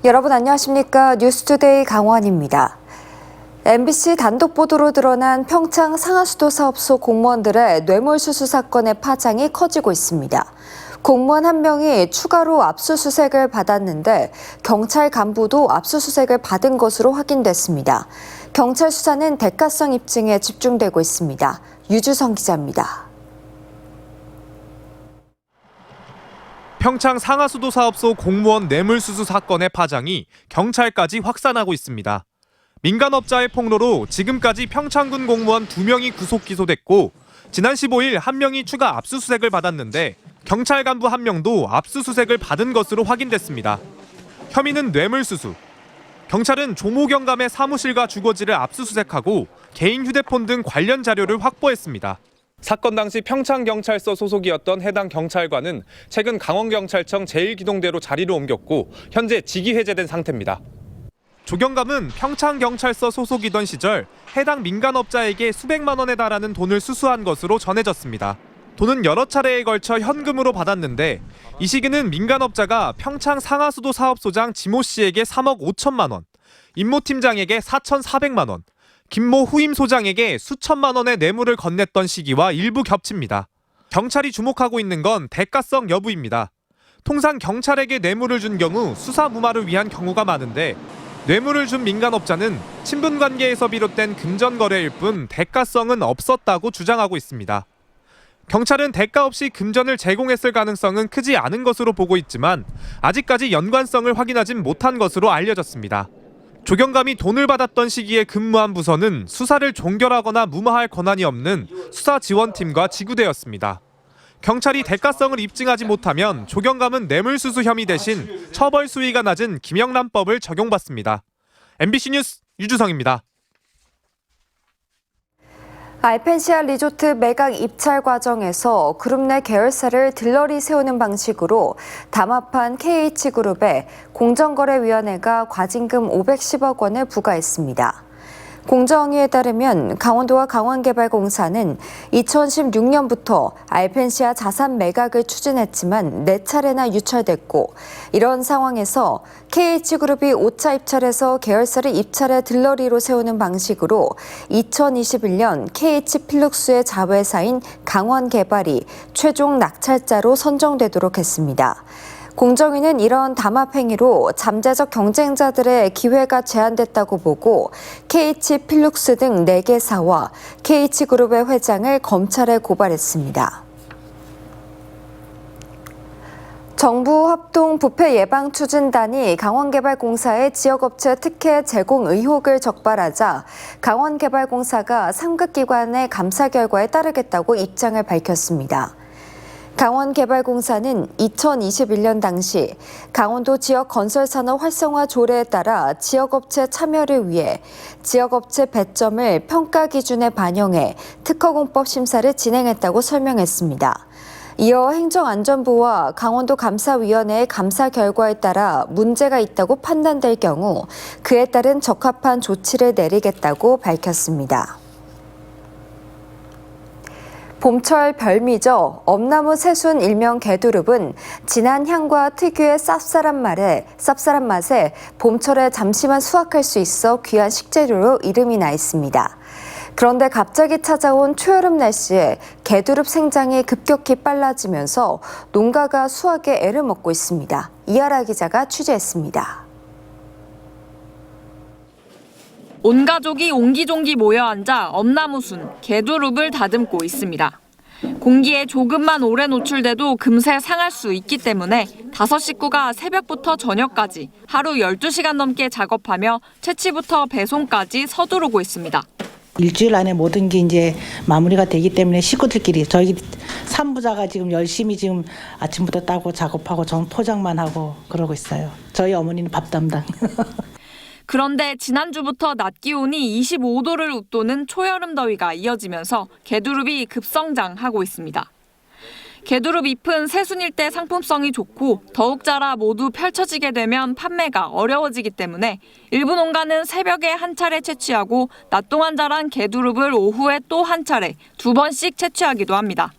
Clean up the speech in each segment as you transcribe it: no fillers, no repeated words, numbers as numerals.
여러분 안녕하십니까? 뉴스투데이 강원입니다. MBC 단독 보도로 드러난 평창 상하수도 사업소 공무원들의 뇌물수수 사건의 파장이 커지고 있습니다. 공무원 한 명이 추가로 압수수색을 받았는데 경찰 간부도 압수수색을 받은 것으로 확인됐습니다. 경찰 수사는 대가성 입증에 집중되고 있습니다. 유주성 기자입니다. 평창 상하수도 사업소 공무원 뇌물수수 사건의 파장이 경찰까지 확산하고 있습니다. 민간업자의 폭로로 지금까지 평창군 공무원 2명이 구속 기소됐고 지난 15일 1명이 추가 압수수색을 받았는데 경찰 간부 1명도 압수수색을 받은 것으로 확인됐습니다. 혐의는 뇌물수수. 경찰은 조모경감의 사무실과 주거지를 압수수색하고 개인 휴대폰 등 관련 자료를 확보했습니다. 사건 당시 평창경찰서 소속이었던 해당 경찰관은 최근 강원경찰청 제1기동대로 자리를 옮겼고 현재 직위 해제된 상태입니다. 조경감은 평창경찰서 소속이던 시절 해당 민간업자에게 수백만 원에 달하는 돈을 수수한 것으로 전해졌습니다. 돈은 여러 차례에 걸쳐 현금으로 받았는데 이 시기는 민간업자가 평창 상하수도 사업소장 지모 씨에게 3억 5천만 원, 임모 팀장에게 4,400만 원, 김모 후임 소장에게 수천만 원의 뇌물을 건넸던 시기와 일부 겹칩니다. 경찰이 주목하고 있는 건 대가성 여부입니다. 통상 경찰에게 뇌물을 준 경우 수사 무마를 위한 경우가 많은데 뇌물을 준 민간업자는 친분관계에서 비롯된 금전거래일 뿐 대가성은 없었다고 주장하고 있습니다. 경찰은 대가 없이 금전을 제공했을 가능성은 크지 않은 것으로 보고 있지만 아직까지 연관성을 확인하진 못한 것으로 알려졌습니다. 조경감이 돈을 받았던 시기에 근무한 부서는 수사를 종결하거나 무마할 권한이 없는 수사지원팀과 지구대였습니다. 경찰이 대가성을 입증하지 못하면 조경감은 뇌물수수 혐의 대신 처벌 수위가 낮은 김영란법을 적용받습니다. MBC 뉴스 유주성입니다. 알펜시아 리조트 매각 입찰 과정에서 그룹 내 계열사를 들러리 세우는 방식으로 담합한 KH그룹에 공정거래위원회가 과징금 510억 원을 부과했습니다. 공정위에 따르면 강원도와 강원개발공사는 2016년부터 알펜시아 자산 매각을 추진했지만 4차례나 유찰됐고 이런 상황에서 KH그룹이 5차 입찰에서 계열사를 입찰해 들러리로 세우는 방식으로 2021년 KH필룩스의 자회사인 강원개발이 최종 낙찰자로 선정되도록 했습니다. 공정위는 이런 담합 행위로 잠재적 경쟁자들의 기회가 제한됐다고 보고 KH필룩스 등 4개사와 KH그룹의 회장을 검찰에 고발했습니다. 정부 합동 부패 예방 추진단이 강원개발공사의 지역업체 특혜 제공 의혹을 적발하자 강원개발공사가 상급기관의 감사 결과에 따르겠다고 입장을 밝혔습니다. 강원개발공사는 2021년 당시 강원도 지역 건설산업 활성화 조례에 따라 지역업체 참여를 위해 지역업체 배점을 평가 기준에 반영해 특허공법 심사를 진행했다고 설명했습니다. 이어 행정안전부와 강원도 감사위원회의 감사 결과에 따라 문제가 있다고 판단될 경우 그에 따른 적합한 조치를 내리겠다고 밝혔습니다. 봄철 별미죠. 엄나무 새순 일명 개두릅은 진한 향과 특유의 쌉쌀한 맛에 봄철에 잠시만 수확할 수 있어 귀한 식재료로 이름이 나 있습니다. 그런데 갑자기 찾아온 초여름 날씨에 개두릅 생장이 급격히 빨라지면서 농가가 수확에 애를 먹고 있습니다. 이하라 기자가 취재했습니다. 온 가족이 옹기종기 모여 앉아 엄나무순, 개두릅을 다듬고 있습니다. 공기에 조금만 오래 노출돼도 금세 상할 수 있기 때문에 5식구가 새벽부터 저녁까지 하루 12시간 넘게 작업하며 채취부터 배송까지 서두르고 있습니다. 일주일 안에 모든 게 이제 마무리가 되기 때문에 식구들끼리 저희 3부자가 지금 열심히 지금 아침부터 따고 작업하고 전 포장만 하고 그러고 있어요. 저희 어머니는 밥 담당. 그런데 지난주부터 낮 기온이 25도를 웃도는 초여름 더위가 이어지면서 개두릅이 급성장하고 있습니다. 개두릅 잎은 새순일 때 상품성이 좋고 더욱 자라 모두 펼쳐지게 되면 판매가 어려워지기 때문에 일부 농가는 새벽에 한 차례 채취하고 낮 동안 자란 개두릅을 오후에 또 한 차례 2번씩 채취하기도 합니다.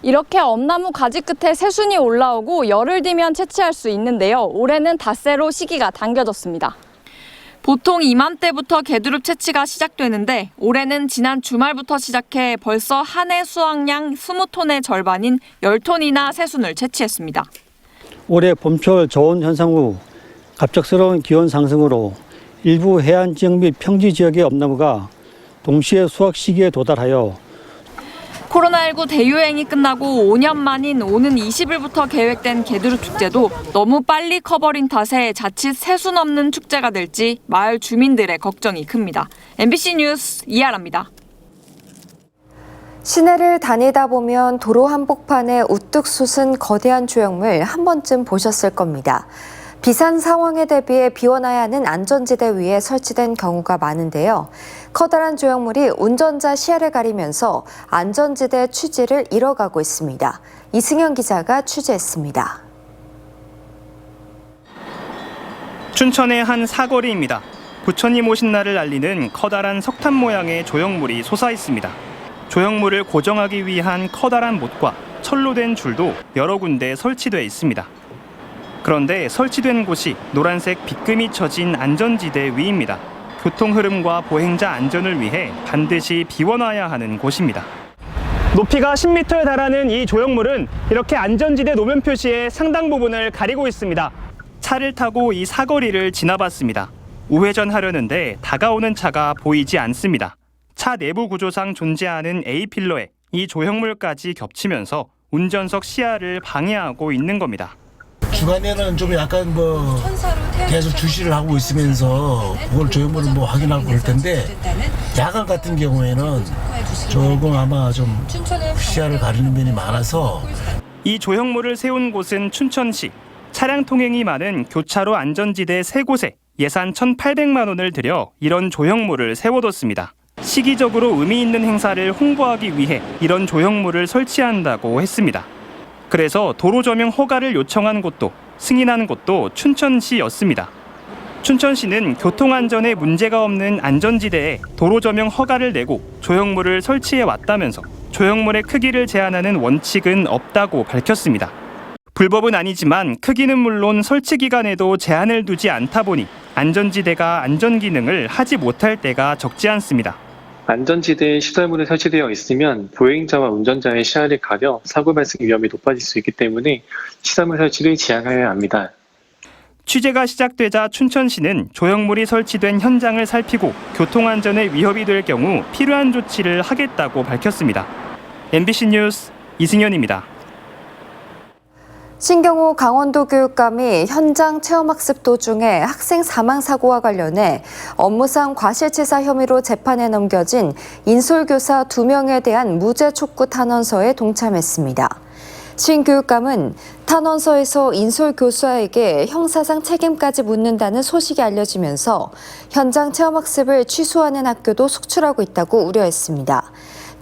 이렇게 엄나무 가지 끝에 새순이 올라오고 열을 들면 채취할 수 있는데요. 올해는 닷새로 시기가 당겨졌습니다. 보통 이맘때부터 개두릅 채취가 시작되는데 올해는 지난 주말부터 시작해 벌써 한 해 수확량 20톤의 절반인 10톤이나 새순을 채취했습니다. 올해 봄철 저온 현상 후 갑작스러운 기온 상승으로 일부 해안 지역 및 평지 지역의 엄나무가 동시에 수확 시기에 도달하여 코로나19 대유행이 끝나고 5년 만인 오는 20일부터 계획된 개두릅 축제도 너무 빨리 커버린 탓에 자칫 새순 없는 축제가 될지 마을 주민들의 걱정이 큽니다. MBC 뉴스 이하라입니다. 시내를 다니다 보면 도로 한복판에 우뚝 솟은 거대한 조형물 한 번쯤 보셨을 겁니다. 비산 상황에 대비해 비워놔야 하는 안전지대 위에 설치된 경우가 많은데요. 커다란 조형물이 운전자 시야를 가리면서 안전지대 취지를 잃어가고 있습니다. 이승현 기자가 취재했습니다. 춘천의 한 사거리입니다. 부처님 오신 날을 알리는 커다란 석탄 모양의 조형물이 솟아 있습니다. 조형물을 고정하기 위한 커다란 못과 철로 된 줄도 여러 군데 설치되어 있습니다. 그런데 설치된 곳이 노란색 빗금이 쳐진 안전지대 위입니다. 교통 흐름과 보행자 안전을 위해 반드시 비워놔야 하는 곳입니다. 높이가 10m에 달하는 이 조형물은 이렇게 안전지대 노면 표시의 상당 부분을 가리고 있습니다. 차를 타고 이 사거리를 지나봤습니다. 우회전하려는데 다가오는 차가 보이지 않습니다. 차 내부 구조상 존재하는 A필러에 이 조형물까지 겹치면서 운전석 시야를 방해하고 있는 겁니다. 주간에는 좀 약간 계속 주시를 하고 있으면서 그걸 조형물을 확인하고 그럴 텐데 야간 같은 경우에는 조금 아마 좀 시야를 가리는 면이 많아서 이 조형물을 세운 곳은 춘천시. 차량 통행이 많은 교차로 안전지대 3곳에 예산 1,800만 원을 들여 이런 조형물을 세워뒀습니다. 시기적으로 의미 있는 행사를 홍보하기 위해 이런 조형물을 설치한다고 했습니다. 그래서 도로 조명 허가를 요청한 곳도 승인한 곳도 춘천시였습니다. 춘천시는 교통안전에 문제가 없는 안전지대에 도로 조명 허가를 내고 조형물을 설치해 왔다면서 조형물의 크기를 제한하는 원칙은 없다고 밝혔습니다. 불법은 아니지만 크기는 물론 설치 기간에도 제한을 두지 않다 보니 안전지대가 안전기능을 하지 못할 때가 적지 않습니다. 안전지대에 시설물이 설치되어 있으면 보행자와 운전자의 시야를 가려 사고 발생 위험이 높아질 수 있기 때문에 시설물 설치를 지양하여야 합니다. 취재가 시작되자 춘천시는 조형물이 설치된 현장을 살피고 교통안전에 위협이 될 경우 필요한 조치를 하겠다고 밝혔습니다. MBC 뉴스 이승현입니다. 신경호 강원도 교육감이 현장 체험학습 도중에 학생 사망 사고와 관련해 업무상 과실치사 혐의로 재판에 넘겨진 인솔교사 2명에 대한 무죄 촉구 탄원서에 동참했습니다. 신 교육감은 탄원서에서 인솔교사에게 형사상 책임까지 묻는다는 소식이 알려지면서 현장 체험학습을 취소하는 학교도 속출하고 있다고 우려했습니다.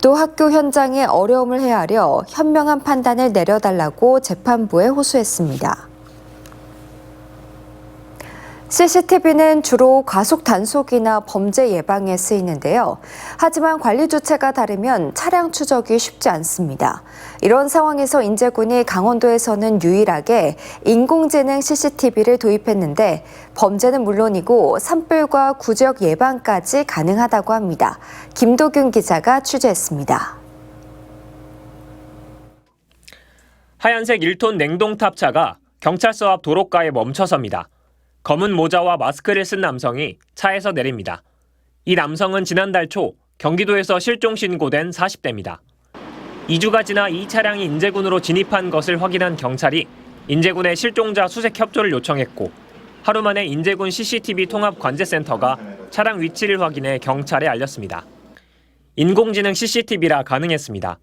또 학교 현장에 어려움을 헤아려 현명한 판단을 내려달라고 재판부에 호소했습니다. CCTV는 주로 과속 단속이나 범죄 예방에 쓰이는데요. 하지만 관리 주체가 다르면 차량 추적이 쉽지 않습니다. 이런 상황에서 인제군이 강원도에서는 유일하게 인공지능 CCTV를 도입했는데 범죄는 물론이고 산불과 구지역 예방까지 가능하다고 합니다. 김도균 기자가 취재했습니다. 하얀색 1톤 냉동탑차가 경찰서 앞 도로가에 멈춰섭니다. 검은 모자와 마스크를 쓴 남성이 차에서 내립니다. 이 남성은 지난달 초 경기도에서 실종 신고된 40대입니다. 2주가 지나 이 차량이 인제군으로 진입한 것을 확인한 경찰이 인제군의 실종자 수색 협조를 요청했고 하루 만에 인제군 CCTV 통합관제센터가 차량 위치를 확인해 경찰에 알렸습니다. 인공지능 CCTV라 가능했습니다.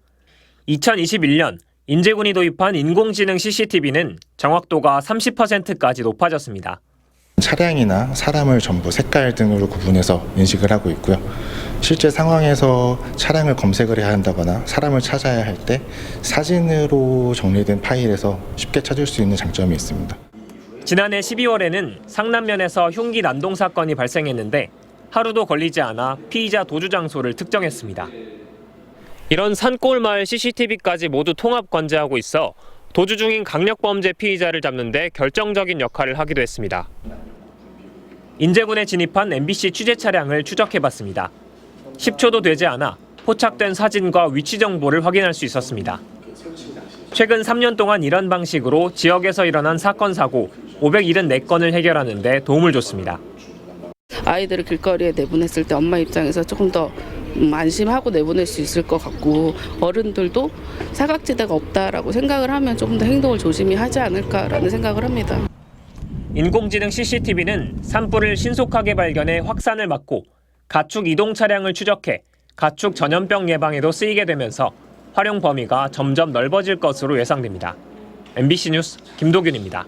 2021년 인제군이 도입한 인공지능 CCTV는 정확도가 30%까지 높아졌습니다. 차량이나 사람을 전부 색깔 등으로 구분해서 인식을 하고 있고요. 실제 상황에서 차량을 검색을 해야 한다거나 사람을 찾아야 할 때 사진으로 정리된 파일에서 쉽게 찾을 수 있는 장점이 있습니다. 지난해 12월에는 상남면에서 흉기 난동 사건이 발생했는데 하루도 걸리지 않아 피의자 도주 장소를 특정했습니다. 이런 산골 마을 CCTV까지 모두 통합 관제하고 있어 도주 중인 강력범죄 피의자를 잡는 데 결정적인 역할을 하기도 했습니다. 인제군에 진입한 MBC 취재 차량을 추적해봤습니다. 10초도 되지 않아 포착된 사진과 위치 정보를 확인할 수 있었습니다. 최근 3년 동안 이런 방식으로 지역에서 일어난 사건 사고 574건을 해결하는 데 도움을 줬습니다. 아이들을 길거리에 내보냈을 때 엄마 입장에서 조금 더 안심하고 내보낼 수 있을 것 같고 어른들도 사각지대가 없다라고 생각을 하면 조금 더 행동을 조심히 하지 않을까라는 생각을 합니다. 인공지능 CCTV는 산불을 신속하게 발견해 확산을 막고 가축 이동 차량을 추적해 가축 전염병 예방에도 쓰이게 되면서 활용 범위가 점점 넓어질 것으로 예상됩니다. MBC 뉴스 김도균입니다.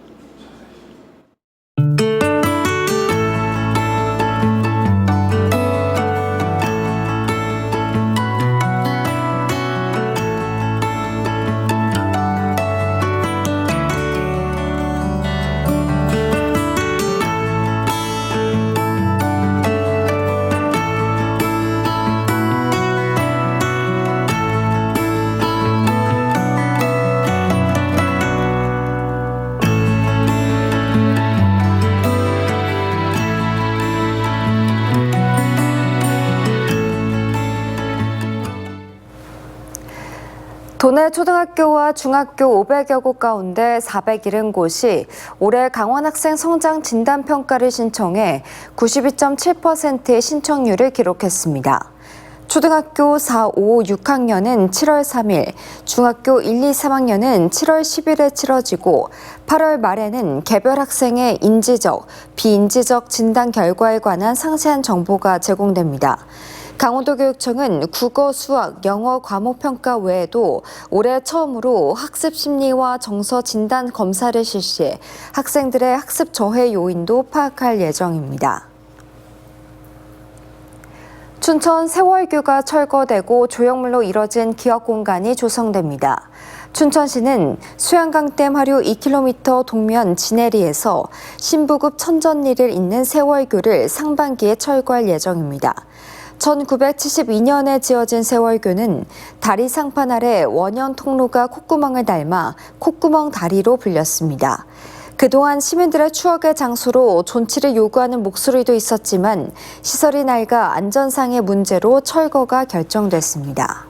도내 초등학교와 중학교 500여 곳 가운데 470곳이 올해 강원 학생 성장 진단 평가를 신청해 92.7%의 신청률을 기록했습니다. 초등학교 4, 5, 6학년은 7월 3일, 중학교 1, 2, 3학년은 7월 10일에 치러지고 8월 말에는 개별 학생의 인지적, 비인지적 진단 결과에 관한 상세한 정보가 제공됩니다. 강원도교육청은 국어, 수학, 영어 과목 평가 외에도 올해 처음으로 학습 심리와 정서 진단 검사를 실시해 학생들의 학습 저해 요인도 파악할 예정입니다. 춘천 세월교가 철거되고 조형물로 이뤄진 기억 공간이 조성됩니다. 춘천시는 수양강댐 하류 2km 동면 지내리에서 신부급 천전리를 잇는 세월교를 상반기에 철거할 예정입니다. 1972년에 지어진 세월교는 다리 상판 아래 원형 통로가 콧구멍을 닮아 콧구멍 다리로 불렸습니다. 그동안 시민들의 추억의 장소로 존치를 요구하는 목소리도 있었지만 시설이 낡아 안전상의 문제로 철거가 결정됐습니다.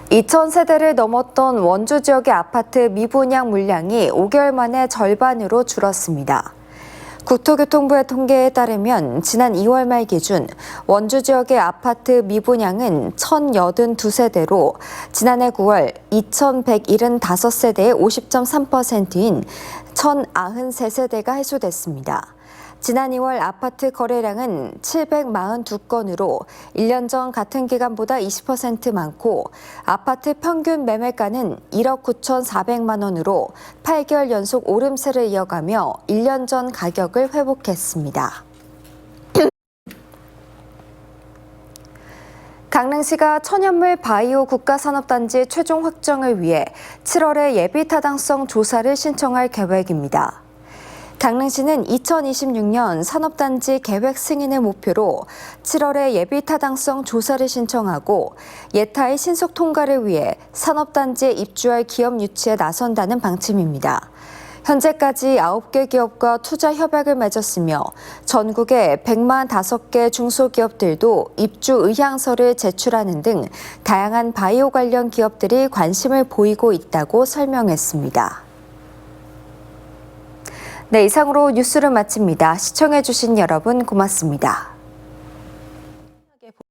2,000세대를 넘었던 원주 지역의 아파트 미분양 물량이 5개월 만에 절반으로 줄었습니다. 국토교통부의 통계에 따르면 지난 2월 말 기준 원주 지역의 아파트 미분양은 1,082세대로 지난해 9월 2,175세대의 50.3%인 1,093세대가 해소됐습니다. 지난 2월 아파트 거래량은 742건으로 1년 전 같은 기간보다 20% 많고 아파트 평균 매매가는 1억 9,400만 원으로 8개월 연속 오름세를 이어가며 1년 전 가격을 회복했습니다. 강릉시가 천연물 바이오 국가산업단지 최종 확정을 위해 7월에 예비타당성 조사를 신청할 계획입니다. 강릉시는 2026년 산업단지 계획 승인을 목표로 7월에 예비타당성 조사를 신청하고 예타의 신속 통과를 위해 산업단지에 입주할 기업 유치에 나선다는 방침입니다. 현재까지 9개 기업과 투자 협약을 맺었으며 전국의 145개 중소기업들도 입주 의향서를 제출하는 등 다양한 바이오 관련 기업들이 관심을 보이고 있다고 설명했습니다. 네, 이상으로 뉴스를 마칩니다. 시청해주신 여러분 고맙습니다.